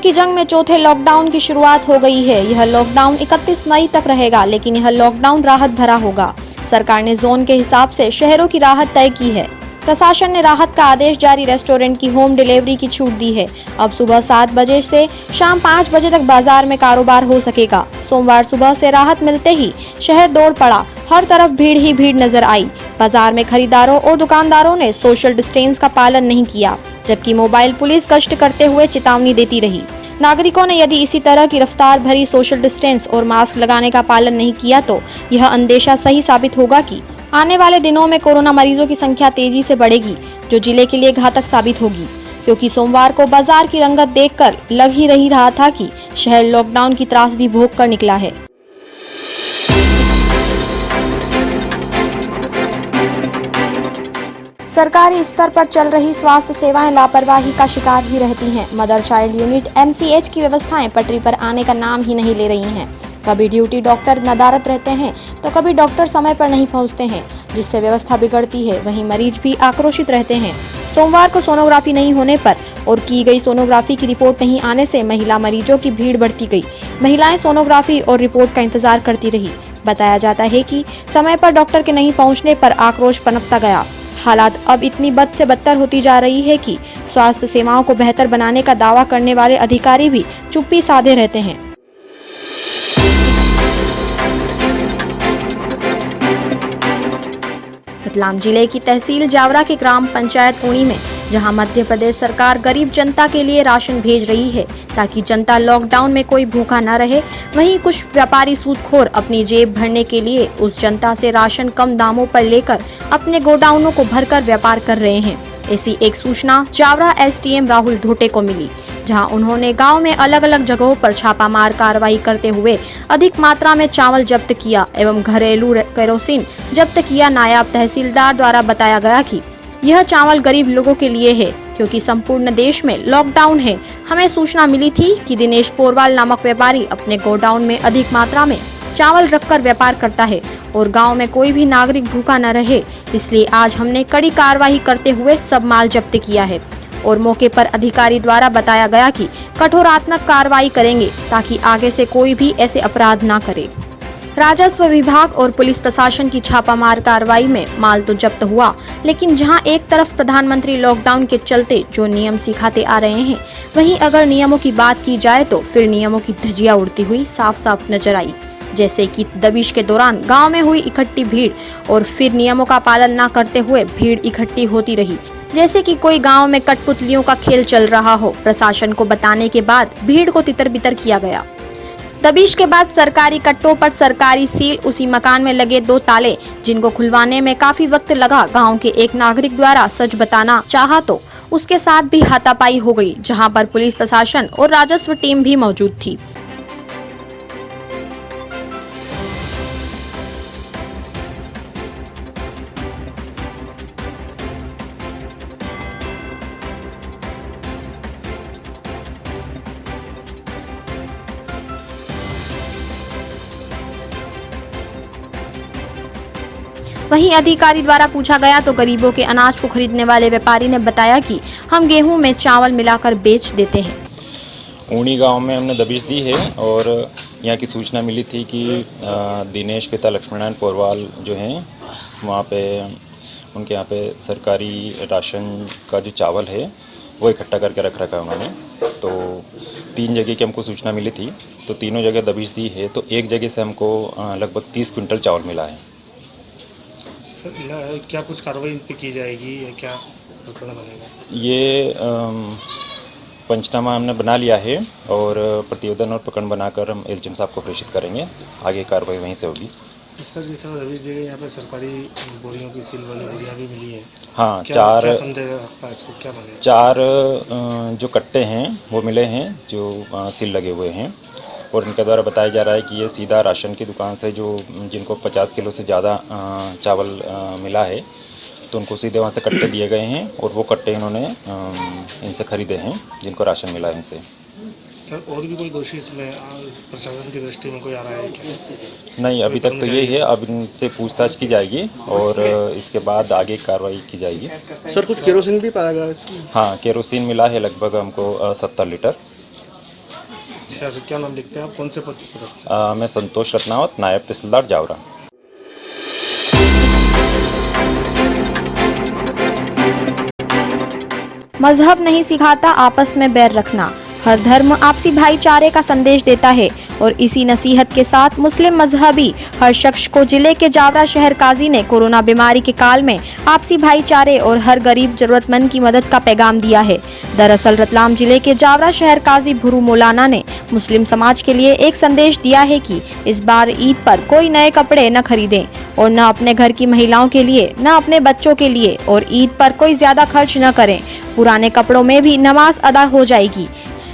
की जंग में चौथे लॉकडाउन की शुरुआत हो गई है। यह लॉकडाउन 31 मई तक रहेगा, लेकिन यह लॉकडाउन राहत भरा होगा। सरकार ने जोन के हिसाब से शहरों की राहत तय की है। प्रशासन ने राहत का आदेश जारी, रेस्टोरेंट की होम डिलीवरी की छूट दी है। अब सुबह 7 बजे से शाम 5 बजे तक बाजार में कारोबार हो सकेगा। सोमवार सुबह से राहत मिलते ही शहर दौड़ पड़ा, हर तरफ भीड़ ही भीड़ नजर आई। बाजार में खरीदारों और दुकानदारों ने सोशल डिस्टेंस का पालन नहीं किया, जबकि मोबाइल पुलिस गश्त करते हुए चेतावनी देती रही। नागरिकों ने यदि इसी तरह की रफ्तार भरी सोशल डिस्टेंस और मास्क लगाने का पालन नहीं किया तो यह अंदेशा सही साबित होगा कि आने वाले दिनों में कोरोना मरीजों की संख्या तेजी से बढ़ेगी, जो जिले के लिए घातक साबित होगी। क्योंकि सोमवार को बाजार की रंगत देखकर लग ही रहा था कि शहर लॉकडाउन की त्रासदी भोग कर निकला है। सरकारी स्तर पर चल रही स्वास्थ्य सेवाएं लापरवाही का शिकार ही रहती हैं। मदर चाइल्ड यूनिट MCH की व्यवस्थाएं पटरी पर आने का नाम ही नहीं ले रही हैं। कभी ड्यूटी डॉक्टर नदारत रहते हैं तो कभी डॉक्टर समय पर नहीं पहुंचते हैं, जिससे व्यवस्था बिगड़ती है। वहीं मरीज भी आक्रोशित रहते हैं। सोमवार को सोनोग्राफी नहीं होने पर और की गई सोनोग्राफी की रिपोर्ट नहीं आने से महिला मरीजों की भीड़ बढ़ती गई। महिलाएं सोनोग्राफी और रिपोर्ट का इंतजार करती रही। बताया जाता है कि समय पर डॉक्टर के नहीं पहुँचने पर आक्रोश पनपता गया। हालात अब इतनी बद से बदतर होती जा रही है कि स्वास्थ्य सेवाओं को बेहतर बनाने का दावा करने वाले अधिकारी भी चुप्पी साधे रहते हैं। रतलाम जिले की तहसील जावरा के ग्राम पंचायत कोणी में जहां मध्य प्रदेश सरकार गरीब जनता के लिए राशन भेज रही है ताकि जनता लॉकडाउन में कोई भूखा न रहे, वहीं कुछ व्यापारी सूदखोर अपनी जेब भरने के लिए उस जनता से राशन कम दामों पर लेकर अपने गोडाउनों को भरकर व्यापार कर रहे हैं। ऐसी एक सूचना जावरा SDM राहुल धोटे को मिली, जहां उन्होंने गांव में अलग अलग जगहों पर छापामार कार्रवाई करते हुए अधिक मात्रा में चावल जब्त किया एवं घरेलू केरोसिन जब्त किया। नायब तहसीलदार द्वारा बताया गया कि यह चावल गरीब लोगों के लिए है, क्योंकि संपूर्ण देश में लॉकडाउन है। हमें सूचना मिली थी कि दिनेश पोरवाल नामक व्यापारी अपने गोडाउन में अधिक मात्रा में चावल रखकर व्यापार करता है और गांव में कोई भी नागरिक भूखा न रहे, इसलिए आज हमने कड़ी कार्रवाई करते हुए सब माल जब्त किया है और मौके पर अधिकारी द्वारा बताया गया कि कठोरात्मक कार्रवाई करेंगे ताकि आगे से कोई भी ऐसे अपराध न करे। राजस्व विभाग और पुलिस प्रशासन की छापामार कार्रवाई में माल तो जब्त हुआ, लेकिन जहां एक तरफ प्रधानमंत्री लॉकडाउन के चलते जो नियम सिखाते आ रहे हैं, वहीं अगर नियमों की बात की जाए तो फिर नियमों की धज्जियां उड़ती हुई साफ साफ नजर आई। जैसे कि दबिश के दौरान गांव में हुई इकट्ठी भीड़ और फिर नियमों का पालन न करते हुए भीड़ इकट्ठी होती रही, जैसे कि कोई गांव में कठपुतलियों का खेल चल रहा हो। प्रशासन को बताने के बाद भीड़ को तितर बितर किया गया। दबिश के बाद सरकारी कट्टों पर सरकारी सील, उसी मकान में लगे 2 ताले, जिनको खुलवाने में काफी वक्त लगा। गांव के एक नागरिक द्वारा सच बताना चाहा तो उसके साथ भी हाथापाई हो गई, जहां पर पुलिस प्रशासन और राजस्व टीम भी मौजूद थी। वहीं अधिकारी द्वारा पूछा गया तो गरीबों के अनाज को खरीदने वाले व्यापारी ने बताया कि हम गेहूं में चावल मिलाकर बेच देते हैं। ऊनी गांव में हमने दबिश दी है और यहाँ की सूचना मिली थी कि दिनेश पिता लक्ष्मीनारायण पोरवाल जो हैं वहाँ पे उनके यहाँ पे सरकारी राशन का जो चावल है वो इकट्ठा करके रख रखा है उन्होंने। तो 3 जगह की हमको सूचना मिली थी, तो तीनों जगह दबिश दी है। तो एक जगह से हमको लगभग 30 क्विंटल चावल मिला है। क्या कुछ कार्रवाई इन पे की जाएगी या क्या बनेगा? ये पंचनामा हमने बना लिया है और प्रतिवेदन और प्रकरण बनाकर हम SDM साहब को प्रेषित करेंगे। आगे कार्रवाई वहीं से होगी। सर, जिस तरह रवीश जगह यहाँ पे सरकारी बोरियों की सील वाली बोरियाँ भी मिली हैं। हाँ, क्या 4 जो कट्टे हैं वो मिले हैं जो सील लगे हुए हैं और इनके द्वारा बताया जा रहा है कि ये सीधा राशन की दुकान से जो जिनको 50 किलो से ज़्यादा चावल मिला है तो उनको सीधे वहाँ से कट्टे दिए गए हैं और वो कट्टे इन्होंने इनसे खरीदे हैं जिनको राशन मिला है इनसे। सर, और भी कोई दोषी इसमें प्रशासन की दृष्टि में कोई आ रहा है क्या? नहीं, अभी तक तो यही है। अब इनसे पूछताछ की जाएगी और इसके बाद आगे कार्रवाई की जाएगी। सर, कुछ केरोसिन भी पाया गया? हाँ, केरोसिन मिला है लगभग हमको 70 लीटर। अच्छा, तो क्या नाम लिखते हैं आप, कौन से पद पर पदस्थ हैं? मैं संतोष रत्नावत, नायब तहसीलदार जावरा। मजहब नहीं सिखाता आपस में बैर रखना, हर धर्म आपसी भाईचारे का संदेश देता है और इसी नसीहत के साथ मुस्लिम मजहबी हर शख्स को जिले के जावरा शहर काजी ने कोरोना बीमारी के काल में आपसी भाईचारे और हर गरीब जरूरतमंद की मदद का पैगाम दिया है। दरअसल रतलाम जिले के जावरा शहर काजी भुरू मौलाना ने मुस्लिम समाज के लिए एक संदेश दिया है कि इस बार ईद पर कोई नए कपड़े न खरीदें और न अपने घर की महिलाओं के लिए न अपने बच्चों के लिए, और ईद पर कोई ज्यादा खर्च न करें। पुराने कपड़ों में भी नमाज अदा हो जाएगी,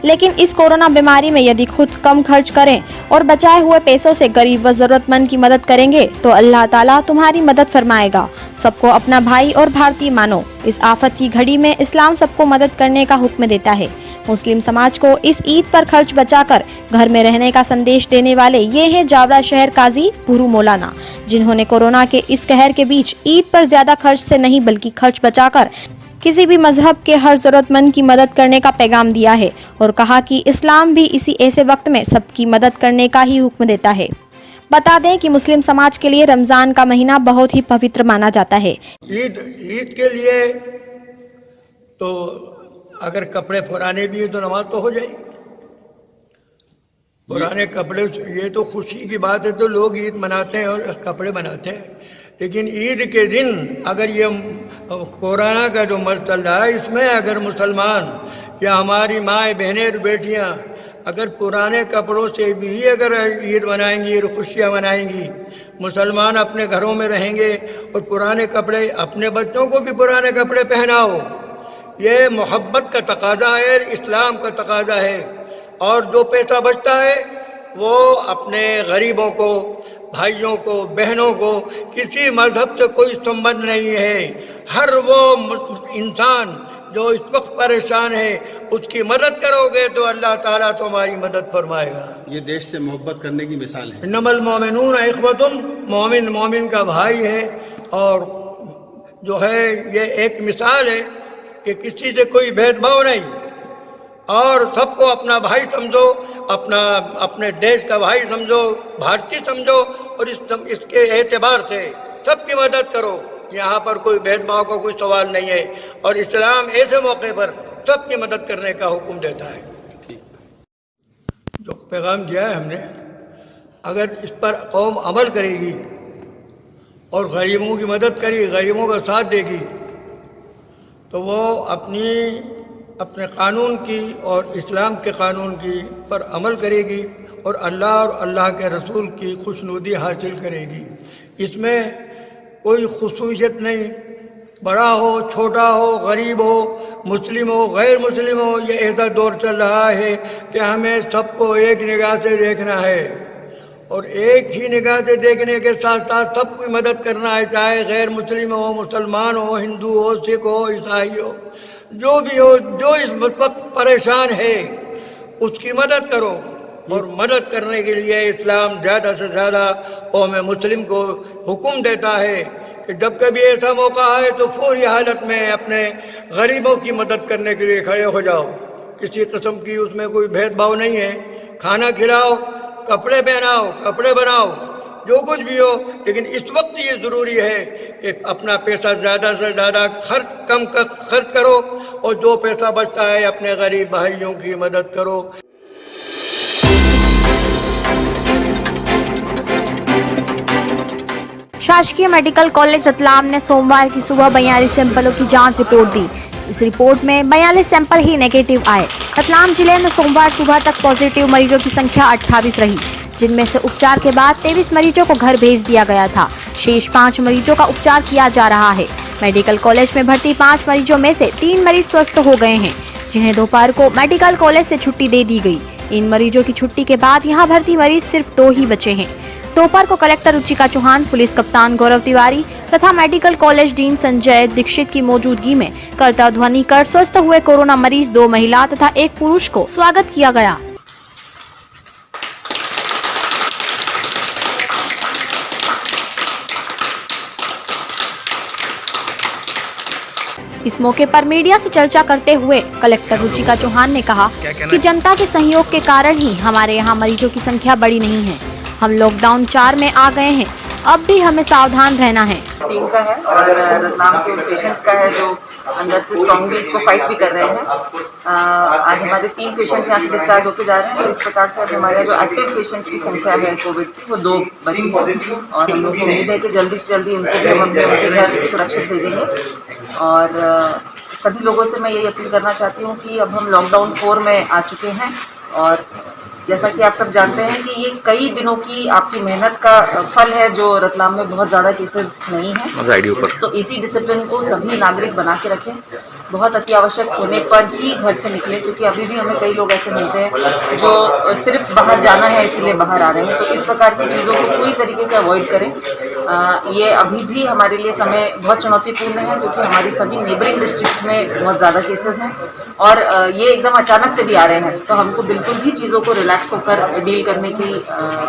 लेकिन इस कोरोना बीमारी में यदि खुद कम खर्च करें और बचाए हुए पैसों से गरीब व जरूरतमंद की मदद करेंगे तो अल्लाह ताला तुम्हारी मदद फरमाएगा। सबको अपना भाई और भारतीय मानो। इस आफत की घड़ी में इस्लाम सबको मदद करने का हुक्म देता है। मुस्लिम समाज को इस ईद पर खर्च बचाकर घर में रहने का संदेश देने वाले ये हैं जावरा शहर काजी भुरू मौलाना, जिन्होंने कोरोना के इस कहर के बीच ईद पर ज्यादा खर्च से नहीं बल्कि खर्च बचाकर किसी भी मजहब के हर जरूरतमंद की मदद करने का पैगाम दिया है और कहा कि इस्लाम भी इसी ऐसे वक्त में सबकी मदद करने का ही हुक्म देता है। बता दें कि मुस्लिम समाज के लिए रमजान का महीना बहुत ही पवित्र माना जाता है। ईद के लिए तो अगर कपड़े पुराने भी है तो नमाज तो हो जाएगी। पुराने कपड़े, ये तो खुशी की बात है, तो लोग ईद मनाते हैं और कपड़े बनाते हैं, लेकिन ईद के दिन अगर ये कोरोना का जो मर्ज चल रहा है, इसमें अगर मुसलमान या हमारी माएँ बहनें और बेटियाँ अगर पुराने कपड़ों से भी अगर ईद मनाएंगी और खुशियाँ मनाएंगी, मुसलमान अपने घरों में रहेंगे और पुराने कपड़े, अपने बच्चों को भी पुराने कपड़े पहनाओ, ये मोहब्बत का तकाजा है, इस्लाम का तकाजा है। और जो पैसा बचता है वो अपने गरीबों को, भाइयों को, बहनों को, किसी मजहब से कोई संबंध नहीं है, हर वो इंसान जो इस वक्त परेशान है उसकी मदद करोगे तो अल्लाह ताला तुम्हारी मदद फरमाएगा। ये देश से मोहब्बत करने की मिसाल है। इन्नमल मोमिनून इख्वतुन, मोमिन मोमिन का भाई है, और जो है ये एक मिसाल है कि किसी से कोई भेदभाव नहीं और सबको अपना भाई समझो, अपने देश का भाई समझो, भारतीय समझो, और इसके एतबार से सबकी मदद करो। यहाँ पर कोई भेदभाव का कोई सवाल नहीं है और इस्लाम ऐसे मौके पर सबकी मदद करने का हुक्म देता है। जो पैगाम दिया है हमने, अगर इस पर कौम अमल करेगी और गरीबों की मदद करेगी, गरीबों का साथ देगी, तो वो अपने कानून की और इस्लाम के कानून की पर अमल करेगी और अल्लाह के रसूल की खुशनुदी हासिल करेगी। इसमें कोई खुसूसियत नहीं, बड़ा हो, छोटा हो, गरीब हो, मुस्लिम हो, गैर मुस्लिम हो, ये ऐसा दौर चल रहा है कि हमें सबको एक निगाह से देखना है और एक ही निगाह से देखने के साथ साथ सबकी मदद करना है, चाहे गैर मुस्लिम हो, मुसलमान हो, हिंदू हो, सिख हो, ईसाई हो, जो भी हो, जो इस वक्त परेशान है उसकी मदद करो। और मदद करने के लिए इस्लाम ज़्यादा से ज़्यादा कौम मुस्लिम को हुक्म देता है कि जब कभी ऐसा मौका आए तो फौरी हालत में अपने गरीबों की मदद करने के लिए खड़े हो जाओ। किसी किस्म की उसमें कोई भेदभाव नहीं है, खाना खिलाओ, कपड़े पहनाओ, कपड़े बनाओ, जो कुछ भी हो, लेकिन इस वक्त ये ज़रूरी है कि अपना पैसा ज़्यादा से ज़्यादा खर्च करो और जो पैसा बचता है अपने गरीब भाइयों की मदद करो। शासकीय मेडिकल कॉलेज रतलाम ने सोमवार की सुबह 42 सैंपलों की जांच रिपोर्ट दी। इस रिपोर्ट में 42 सैंपल ही नेगेटिव आए। रतलाम जिले में सोमवार सुबह तक पॉजिटिव मरीजों की संख्या 28 रही, जिनमें से उपचार के बाद 23 मरीजों को घर भेज दिया गया था। शेष 5 मरीजों का उपचार किया जा रहा है। मेडिकल कॉलेज में भर्ती 5 मरीजों में से 3 मरीज स्वस्थ हो गए हैं, जिन्हें दोपहर को मेडिकल कॉलेज से छुट्टी दे दी गई। इन मरीजों की छुट्टी के बाद यहाँ भर्ती मरीज सिर्फ 2 ही बचे हैं। दोपहर को कलेक्टर रुचिका चौहान, पुलिस कप्तान गौरव तिवारी तथा medical college dean Sanjay Dikshit की मौजूदगी में करतब ध्वनि कर स्वस्थ हुए कोरोना मरीज 2 महिला तथा 1 पुरुष को स्वागत किया गया। इस मौके पर मीडिया से चर्चा करते हुए कलेक्टर रुचिका चौहान ने कहा कि जनता के सहयोग के कारण ही हमारे यहाँ मरीजों की संख्या बढ़ी नहीं है। हम लॉकडाउन 4 में आ गए हैं, अब भी हमें सावधान रहना है। टीम का है और रतलाम के पेशेंट्स का है जो अंदर से स्ट्रांगली इसको फाइट भी कर रहे हैं। आज हमारे 3 पेशेंट्स यहाँ से डिस्चार्ज होकर जा रहे हैं। तो इस प्रकार से अब हमारे जो एक्टिव पेशेंट्स की संख्या है कोविड की वो 2 बची है और हम लोग को उम्मीद है कि जल्दी से जल्दी उनको भी हम अपने उनके घर सुरक्षित भेजेंगे। और सभी लोगों से मैं यही अपील करना चाहती हूँ कि अब हम लॉकडाउन 4 में आ चुके हैं और जैसा कि आप सब जानते हैं कि ये कई दिनों की आपकी मेहनत का फल है जो रतलाम में बहुत ज़्यादा केसेस नहीं हैं। तो इसी डिसिप्लिन को सभी नागरिक बना के रखें। बहुत अति आवश्यक होने पर ही घर से निकलें, क्योंकि अभी भी हमें कई लोग ऐसे मिलते हैं जो सिर्फ बाहर जाना है इसीलिए बाहर आ रहे हैं। तो इस प्रकार की चीज़ों को पूरी तरीके से अवॉइड करें। ये अभी भी हमारे लिए समय बहुत चुनौतीपूर्ण है क्योंकि हमारी सभी नेबरिंग डिस्ट्रिक्ट्स में बहुत ज़्यादा केसेस हैं और ये एकदम अचानक से भी आ रहे हैं। तो हमको बिल्कुल भी चीज़ों को रिलैक्स होकर डील करने की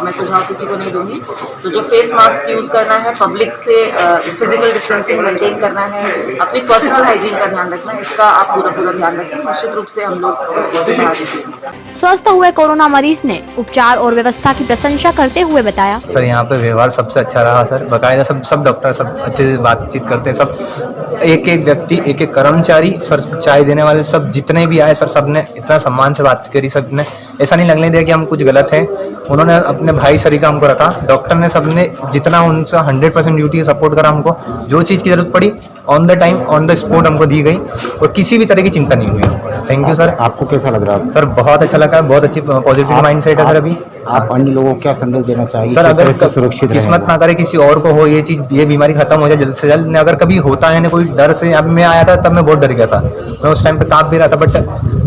मैं सुझाव किसी को नहीं दूंगी। तो जो फेस मास्क यूज़ करना है, पब्लिक से फिजिकल डिस्टेंसिंग मेंटेन करना है, अपनी पर्सनल हाइजीन का ध्यान रखना है, इसका आप पूरा ध्यान रखें। निश्चित रूप से हम लोग इससे बाहर निकलेंगे। स्वस्थ हुए कोरोना मरीज ने उपचार और व्यवस्था की प्रशंसा करते हुए बताया, सर यहाँ पे व्यवहार सबसे अच्छा रहा सर। बकायदा सब डॉक्टर सब अच्छे से बातचीत करते हैं। सब एक व्यक्ति, एक कर्मचारी, सर चाय देने वाले सब जितने भी आए सर, सबने इतना सम्मान से बात करी। सबने ऐसा नहीं लगने दिया कि हम कुछ गलत है। उन्होंने अपने भाई सरीका हमको रखा। डॉक्टर ने सबने जितना उनसे 100% ड्यूटी सपोर्ट करा। हमको जो चीज़ की जरूरत पड़ी on the time on the spot हमको दी गई और किसी भी तरह की चिंता नहीं हुई हमको। Thank you sir. आपको कैसा लग रहा है सर? बहुत अच्छा लगा, बहुत अच्छी पॉजिटिव माइंड सेट है सर। अभी आप अन्य लोगों को क्या संदेश देना चाहिए सर? अगर सुरक्षित किस्मत ना करे किसी और को हो ये बीमारी खत्म हो जाए जल्द से जल्द। अगर कभी होता है ना कोई डर से, अब मैं आया था तब मैं बहुत डर गया था, मैं उस टाइम पे कांप भी रहा था, बट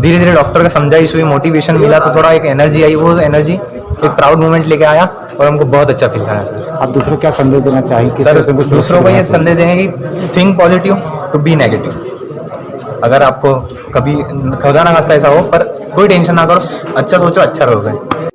धीरे धीरे डॉक्टर का समझाइश हुई, मोटिवेशन मिला तो थोड़ा एक एनर्जी आई। वो एनर्जी एक प्राउड मोमेंट लेके आया और हमको बहुत अच्छा फील करा सर। आप दूसरों को क्या संदेश देना चाहिए सर? दूसरों को ये संदेश देंगे कि think positive to be negative. अगर आपको कभी खुदा ना खास्ता ऐसा हो, पर कोई टेंशन ना करो, अच्छा सोचो, अच्छा रहोगे।